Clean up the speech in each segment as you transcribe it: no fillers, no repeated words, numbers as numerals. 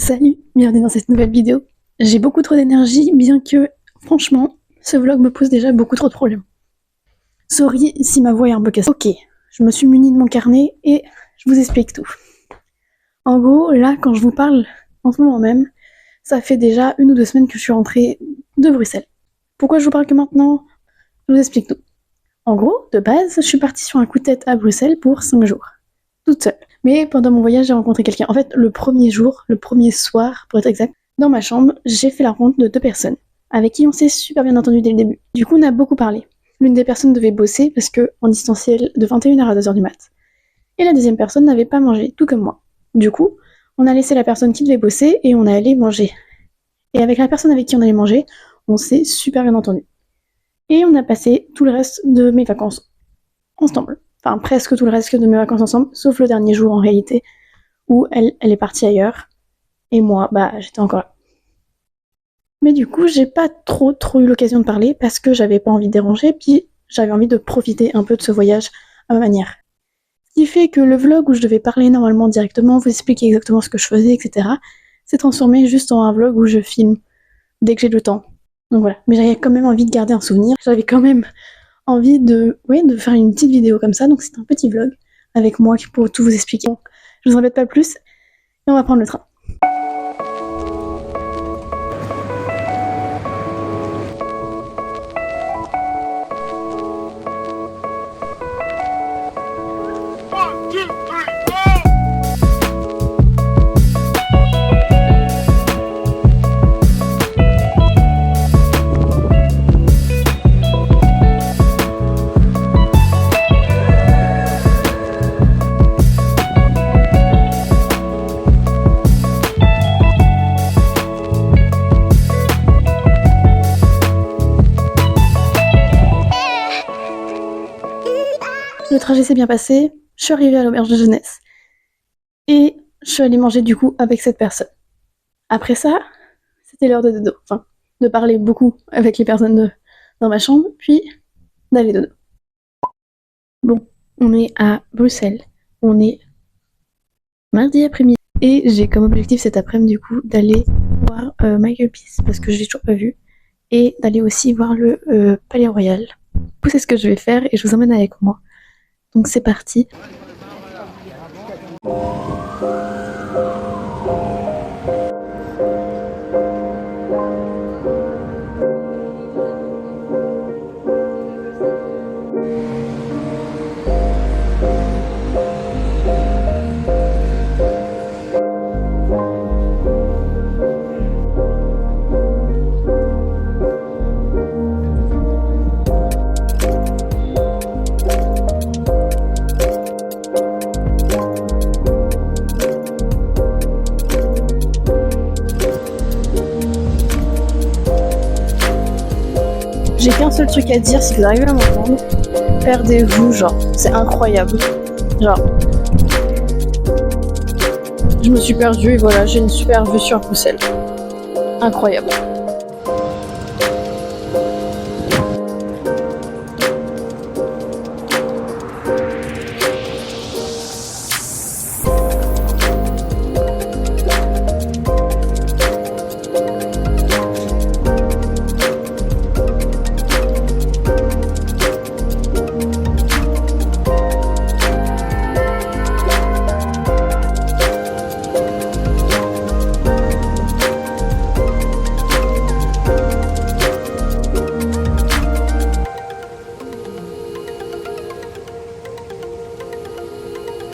Salut, bienvenue dans cette nouvelle vidéo. J'ai beaucoup trop d'énergie, bien que, franchement, ce vlog me pose déjà beaucoup trop de problèmes. Sorry si ma voix est un peu cassée. Ok, je me suis munie de mon carnet et je vous explique tout. En gros, là, quand je vous parle, en ce moment même, ça fait déjà 1 ou 2 semaines que je suis rentrée de Bruxelles. Pourquoi je vous parle que maintenant? Je vous explique tout. En gros, de base, je suis partie sur un coup de tête à Bruxelles pour 5 jours. Toute seule. Mais pendant mon voyage, j'ai rencontré quelqu'un. En fait, le premier soir, pour être exact, dans ma chambre, j'ai fait la rencontre de 2 personnes, avec qui on s'est super bien entendu dès le début. Du coup, on a beaucoup parlé. L'une des personnes devait bosser, parce que en distanciel de 21h à 2h du mat. Et la deuxième personne n'avait pas mangé, tout comme moi. Du coup, on a laissé la personne qui devait bosser, et on est allé manger. Et avec la personne avec qui on allait manger, on s'est super bien entendu. Et on a passé tout le reste de mes vacances ensemble. Enfin, presque tout le reste de mes vacances ensemble, sauf le dernier jour en réalité, où elle est partie ailleurs, et moi, j'étais encore là. Mais du coup, j'ai pas trop eu l'occasion de parler, parce que j'avais pas envie de déranger, puis j'avais envie de profiter un peu de ce voyage à ma manière. Ce qui fait que le vlog où je devais parler normalement directement, vous expliquer exactement ce que je faisais, etc., s'est transformé juste en un vlog où je filme dès que j'ai le temps. Donc voilà, mais j'avais quand même envie de garder un souvenir, j'avais quand même envie de faire une petite vidéo comme ça, donc c'est un petit vlog avec moi pour tout vous expliquer. Bon, je vous embête pas plus, et on va prendre le train. Le trajet s'est bien passé, je suis arrivée à l'auberge de jeunesse. Et je suis allée manger du coup avec cette personne. Après ça, c'était l'heure de dodo. Enfin, de parler beaucoup avec les personnes dans ma chambre, puis d'aller dodo. Bon, on est à Bruxelles. On est mardi après-midi. Et j'ai comme objectif cet après-midi du coup d'aller voir Michael Peace, parce que je l'ai toujours pas vu. Et d'aller aussi voir le Palais Royal. Du coup, c'est ce que je vais faire et je vous emmène avec moi. Donc c'est parti. J'ai qu'un seul truc à dire, si vous arrivez à m'entendre, perdez-vous, genre, c'est incroyable. Genre, je me suis perdue et voilà, j'ai une super vue sur Bruxelles. Incroyable.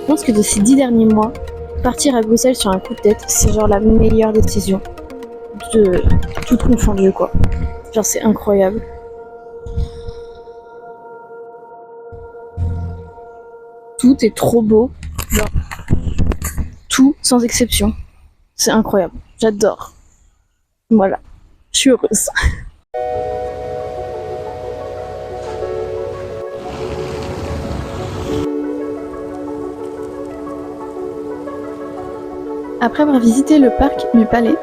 Je pense que de ces 10 derniers mois, partir à Bruxelles sur un coup de tête, c'est genre la meilleure décision de tout confondu quoi. Genre c'est incroyable. Tout est trop beau, genre tout sans exception. C'est incroyable, j'adore. Voilà, je suis heureuse. Après avoir visité le parc du Palais,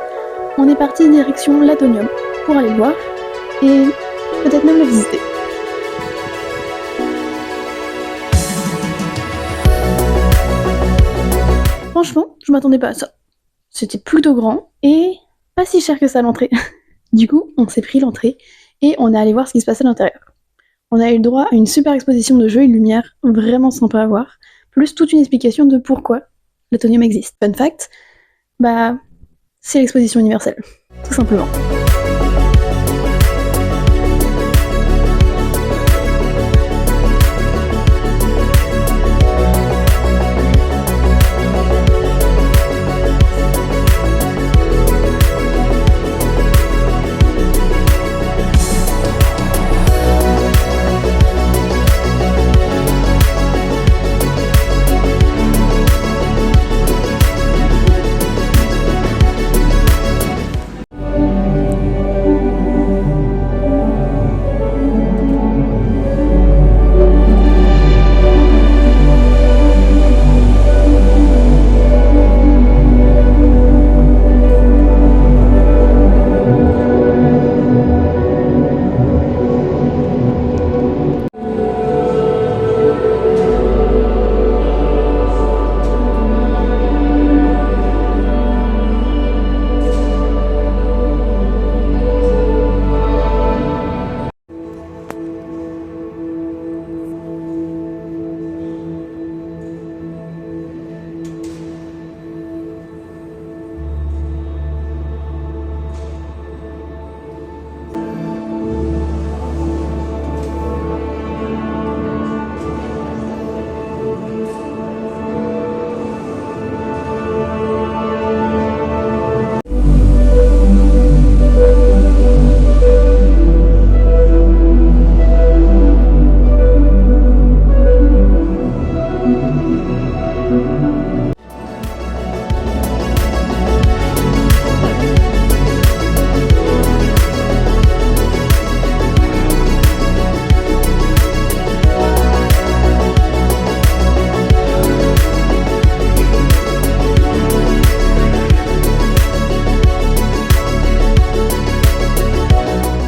on est parti direction l'Atonium pour aller le voir et peut-être même le visiter. Franchement, je m'attendais pas à ça. c'était plutôt grand et pas si cher que ça l'entrée. Du coup, on s'est pris l'entrée et on est allé voir ce qui se passait à l'intérieur. On a eu le droit à une super exposition de jeux et de lumière, vraiment sympa à voir, plus toute une explication de pourquoi l'Atomium existe. Fun fact, c'est l'exposition universelle, tout simplement.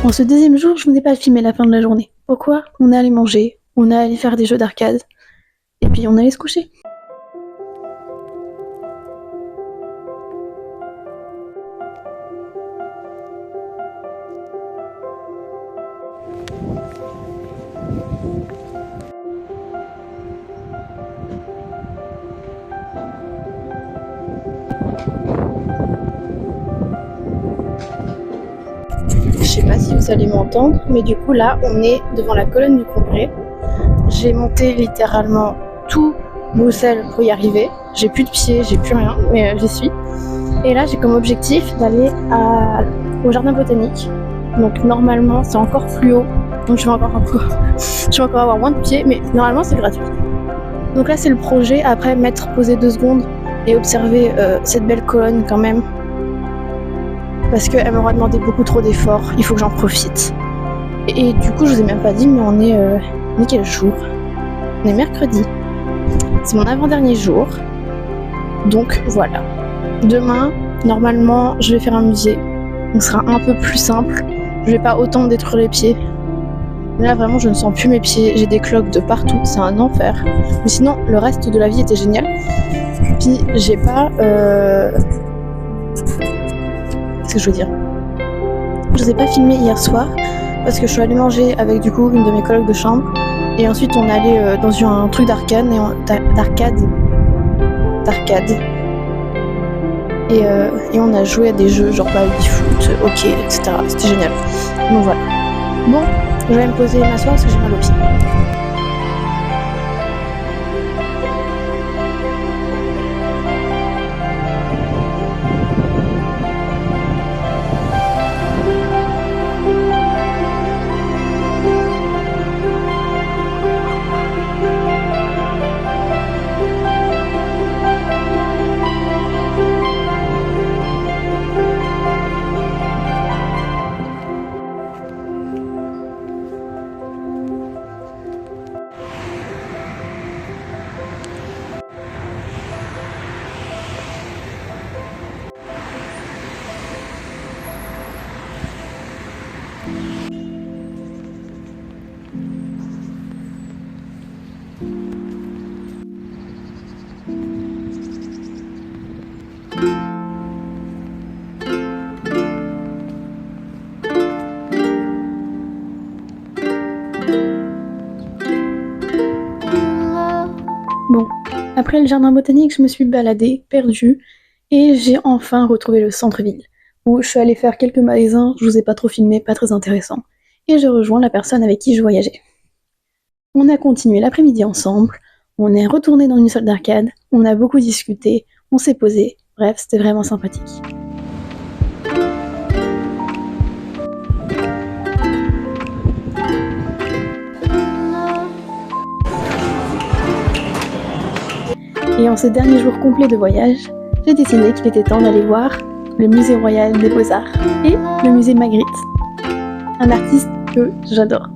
En ce deuxième jour, je n'ai pas filmé la fin de la journée. Pourquoi? On est allé manger, on est allé faire des jeux d'arcade, et puis on allait se coucher. Je sais pas si vous allez m'entendre, mais du coup là, on est devant la colonne du Congrès. J'ai monté littéralement tout Bruxelles pour y arriver. J'ai plus de pieds, j'ai plus rien, mais j'y suis. Et là, j'ai comme objectif d'aller au jardin botanique. Donc normalement, c'est encore plus haut. Donc je vais encore avoir moins de pieds, mais normalement c'est gratuit. Donc là, c'est le projet. Après, poser 2 secondes et observer cette belle colonne quand même. Parce qu'elle m'aura demandé beaucoup trop d'efforts, il faut que j'en profite. Et du coup, je vous ai même pas dit, mais on est quel jour? On est mercredi. C'est mon avant-dernier jour. Donc voilà. Demain, normalement, je vais faire un musée. Donc ce sera un peu plus simple. Je vais pas autant me détruire les pieds. Mais là, vraiment, je ne sens plus mes pieds. J'ai des cloques de partout. C'est un enfer. Mais sinon, le reste de la vie était génial. Puis, j'ai pas... Qu'est-ce que je veux dire? Je vous ai pas filmé hier soir parce que je suis allée manger avec du coup une de mes colocs de chambre et ensuite on est allé dans un truc d'arcade et on a joué à des jeux genre baby-foot, hockey, etc. C'était génial. Donc voilà. Bon, je vais me poser et m'asseoir parce que j'ai mal aux pieds. Après le jardin botanique, je me suis baladée, perdue, et j'ai enfin retrouvé le centre-ville, où je suis allée faire quelques magasins, je vous ai pas trop filmé, pas très intéressant, et j'ai rejoint la personne avec qui je voyageais. On a continué l'après-midi ensemble, on est retourné dans une salle d'arcade, on a beaucoup discuté, on s'est posé, bref, c'était vraiment sympathique. Et en ces derniers jours complets de voyage, j'ai décidé qu'il était temps d'aller voir le musée royal des Beaux-Arts et le musée Magritte, un artiste que j'adore.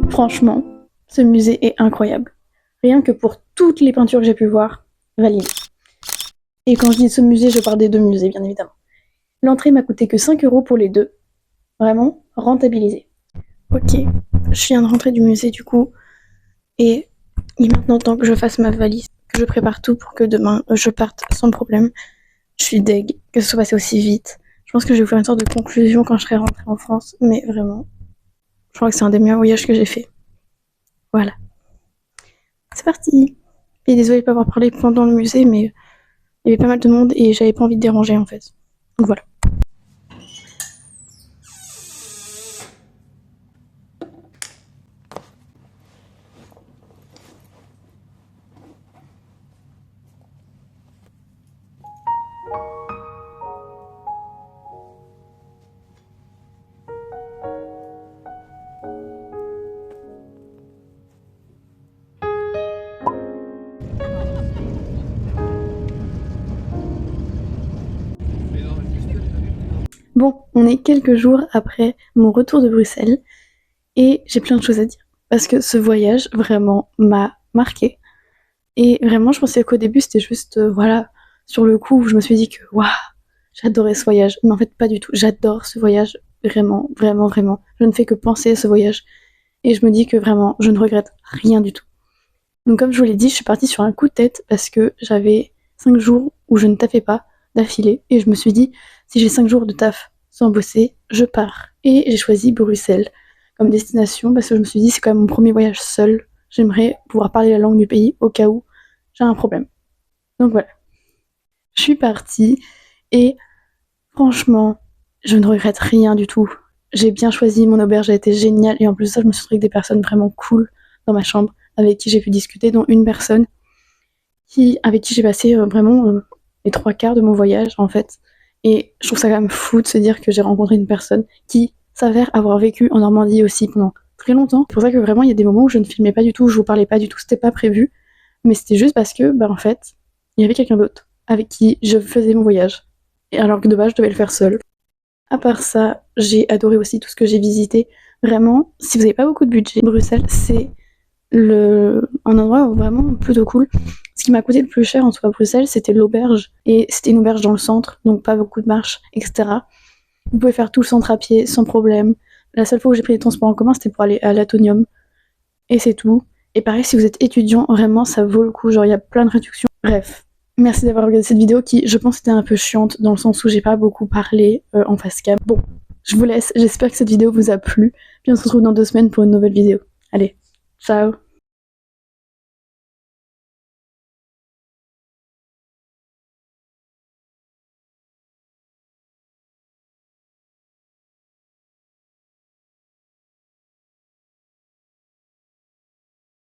Franchement, ce musée est incroyable. Rien que pour toutes les peintures que j'ai pu voir, valide. Et quand je dis ce musée, je parle des deux musées, bien évidemment. L'entrée m'a coûté que 5 € pour les deux. Vraiment, rentabilisé. Ok, je viens de rentrer du musée du coup, et il est maintenant temps que je fasse ma valise, que je prépare tout pour que demain je parte sans problème. Je suis deg que ce soit passé aussi vite. Je pense que je vais vous faire une sorte de conclusion quand je serai rentrée en France, mais vraiment, je crois que c'est un des meilleurs voyages que j'ai fait. Voilà. C'est parti. Et désolée de pas avoir parlé pendant le musée, mais il y avait pas mal de monde et j'avais pas envie de déranger en fait. Donc voilà. Bon, on est quelques jours après mon retour de Bruxelles et j'ai plein de choses à dire. Parce que ce voyage vraiment m'a marqué. Et vraiment, je pensais qu'au début c'était juste, voilà, sur le coup, je me suis dit que waouh, j'adorais ce voyage. Mais en fait, pas du tout. J'adore ce voyage, vraiment, vraiment, vraiment. Je ne fais que penser à ce voyage. Et je me dis que vraiment, je ne regrette rien du tout. Donc comme je vous l'ai dit, je suis partie sur un coup de tête parce que j'avais 5 jours où je ne taffais pas d'affilée. Et je me suis dit, si j'ai 5 jours de taf sans bosser, je pars. Et j'ai choisi Bruxelles comme destination parce que je me suis dit, c'est quand même mon premier voyage seul. J'aimerais pouvoir parler la langue du pays au cas où j'ai un problème. Donc voilà. Je suis partie et Franchement, je ne regrette rien du tout. J'ai bien choisi, mon auberge a été géniale et en plus de ça, je me suis retrouvée avec des personnes vraiment cool dans ma chambre avec qui j'ai pu discuter, dont une personne avec qui j'ai passé vraiment les 3 quarts de mon voyage en fait. Et je trouve ça quand même fou de se dire que j'ai rencontré une personne qui s'avère avoir vécu en Normandie aussi pendant très longtemps. C'est pour ça que vraiment il y a des moments où je ne filmais pas du tout, je vous parlais pas du tout, c'était pas prévu. Mais c'était juste parce que, en fait, il y avait quelqu'un d'autre avec qui je faisais mon voyage. Et alors que de base, je devais le faire seule. À part ça, j'ai adoré aussi tout ce que j'ai visité. Vraiment, si vous n'avez pas beaucoup de budget, Bruxelles, c'est un endroit vraiment plutôt cool. Ce qui m'a coûté le plus cher en soi à Bruxelles, c'était l'auberge. Et c'était une auberge dans le centre, donc pas beaucoup de marches, etc. Vous pouvez faire tout le centre à pied sans problème. La seule fois où j'ai pris les transports en commun, c'était pour aller à l'Atonium. Et c'est tout. Et pareil, si vous êtes étudiant, vraiment, ça vaut le coup. Genre, il y a plein de réductions. Bref, merci d'avoir regardé cette vidéo qui, je pense, était un peu chiante dans le sens où j'ai pas beaucoup parlé en face cam. Bon, je vous laisse. J'espère que cette vidéo vous a plu. Puis on se retrouve dans 2 semaines pour une nouvelle vidéo. Allez, ciao!